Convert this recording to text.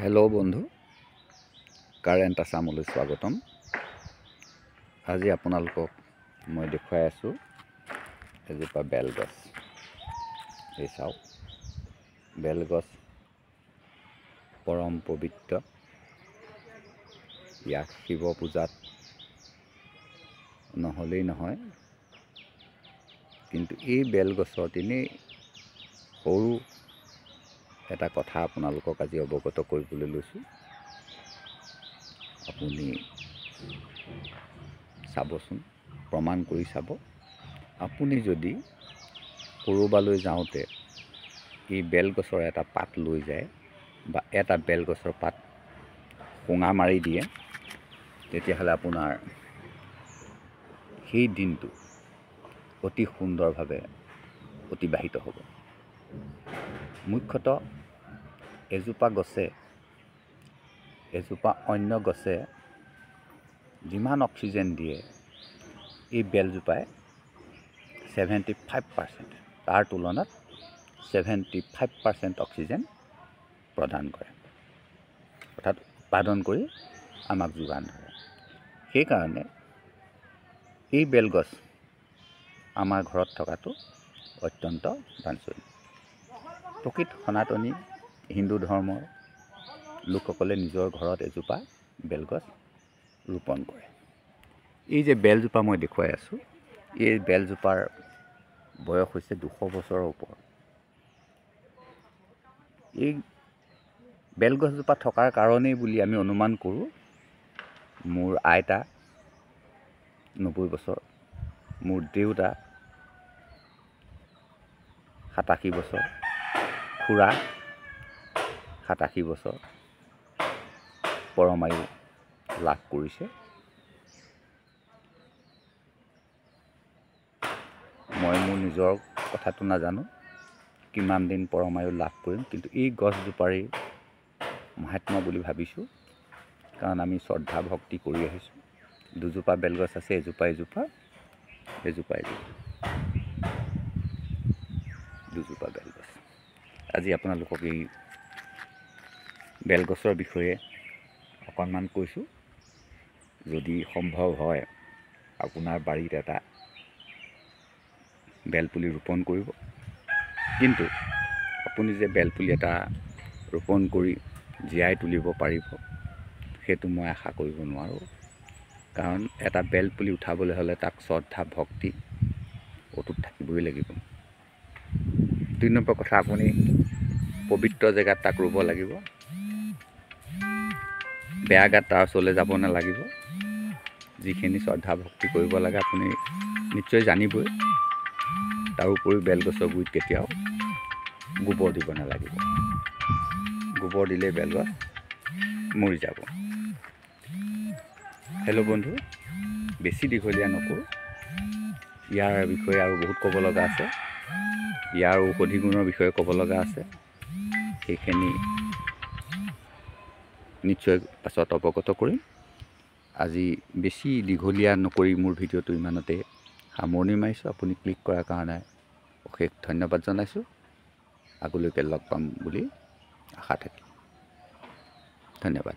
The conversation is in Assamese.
হেল্ল' বন্ধু, কাৰেণ্ট আছামলৈ স্বাগতম। আজি আপোনালোকক মই দেখুৱাই আছোঁ এজোপা বেলগছ। এই চাওক, বেলগছ পৰম পবিত্ৰ। ইয়াক শিৱ পূজাত নহ'লেই নহয়, কিন্তু এই বেলগছৰ তেনেই সৰু এটা কথা আপোনালোকক আজি অৱগত কৰিবলৈ লৈছোঁ। আপুনি চাবচোন, প্ৰমাণ কৰি চাব। আপুনি যদি ক'ৰবালৈ যাওঁতে এই বেলগছৰ এটা পাত লৈ যায় বা এটা বেলগছৰ পাত শুঙা মাৰি দিয়ে, তেতিয়াহ'লে আপোনাৰ সেই দিনটো অতি সুন্দৰভাৱে অতিবাহিত হ'ব। মুখ্যতঃ এজোপা অন্য গছে যিমান অক্সিজেন দিয়ে, এই বেলজোপাই 75%, তাৰ তুলনাত 75% অক্সিজেন প্ৰদান কৰে, অৰ্থাৎ উৎপাদন কৰি আমাক যোগান ধৰে। সেইকাৰণে এই বেলগছ আমাৰ ঘৰত থকাটো অত্যন্ত বাঞ্ছনীয়। প্ৰকৃত সনাতনী হিন্দু ধৰ্মৰ লোকসকলে নিজৰ ঘৰত এজোপা বেলগছ ৰোপণ কৰে। এই যে বেলজোপা মই দেখুৱাই আছোঁ, এই বেলজোপাৰ বয়স হৈছে 200 বছৰৰ ওপৰত। এই বেলগছজোপা থকাৰ কাৰণেই বুলি আমি অনুমান কৰোঁ, মোৰ আইতা 90 বছৰ, মোৰ দেউতা 87 বছৰ, খুৰা 87 বছৰ পৰমায়ু লাভ কৰিছে। মই মোৰ নিজৰ কথাটো নাজানো কিমান দিন পৰমায়ু লাভ কৰিম, কিন্তু এই গছজোপাৰেই মহাত্মা বুলি ভাবিছোঁ, কাৰণ আমি শ্ৰদ্ধা ভক্তি কৰি আহিছোঁ। দুজোপা বেলগছ আছে, এজোপা দুজোপা বেলগছ। আজি আপোনালোকক এই বেলগছৰ বিষয়ে অকণমান কৈছোঁ। যদি সম্ভৱ হয়, আপোনাৰ বাৰীত এটা বেলপুলি ৰোপণ কৰিব। কিন্তু আপুনি যে বেলপুলি এটা ৰোপণ কৰি জীয়াই তুলিব পাৰিব, সেইটো মই আশা কৰিব নোৱাৰোঁ। কাৰণ এটা বেলপুলি উঠাবলৈ হ'লে তাক শ্ৰদ্ধা ভক্তি অটুট থাকিবই লাগিব। 2 নম্বৰ কথা, আপুনি পবিত্ৰ জেগাত তাক ৰুব লাগিব, বেয়া গাত তাৰ ওচৰলৈ যাব নালাগিব। যিখিনি শ্ৰদ্ধা ভক্তি কৰিব লাগে আপুনি নিশ্চয় জানিবই। তাৰোপৰি বেলগছৰ গুৰিত কেতিয়াও গোবৰ দিব নালাগিব। গোবৰ দিলেই বেলগছ মৰি যাব। হেল্ল' বন্ধু, বেছি দীঘলীয়া নকৰোঁ। ইয়াৰ বিষয়ে আৰু বহুত ক'ব লগা আছে, ইয়াৰ ঔষধি গুণৰ বিষয়ে ক'ব লগা আছে। সেইখিনি নিশ্চয় পাছত অৱগত কৰিম। আজি বেছি দীঘলীয়া নকৰি মোৰ ভিডিঅ'টো ইমানতে সামৰণি মাৰিছোঁ। আপুনি ক্লিক কৰাৰ কাৰণে অশেষ ধন্যবাদ জনাইছোঁ। আগলৈকে লগ পাম বুলি আশা থাকিল। ধন্যবাদ।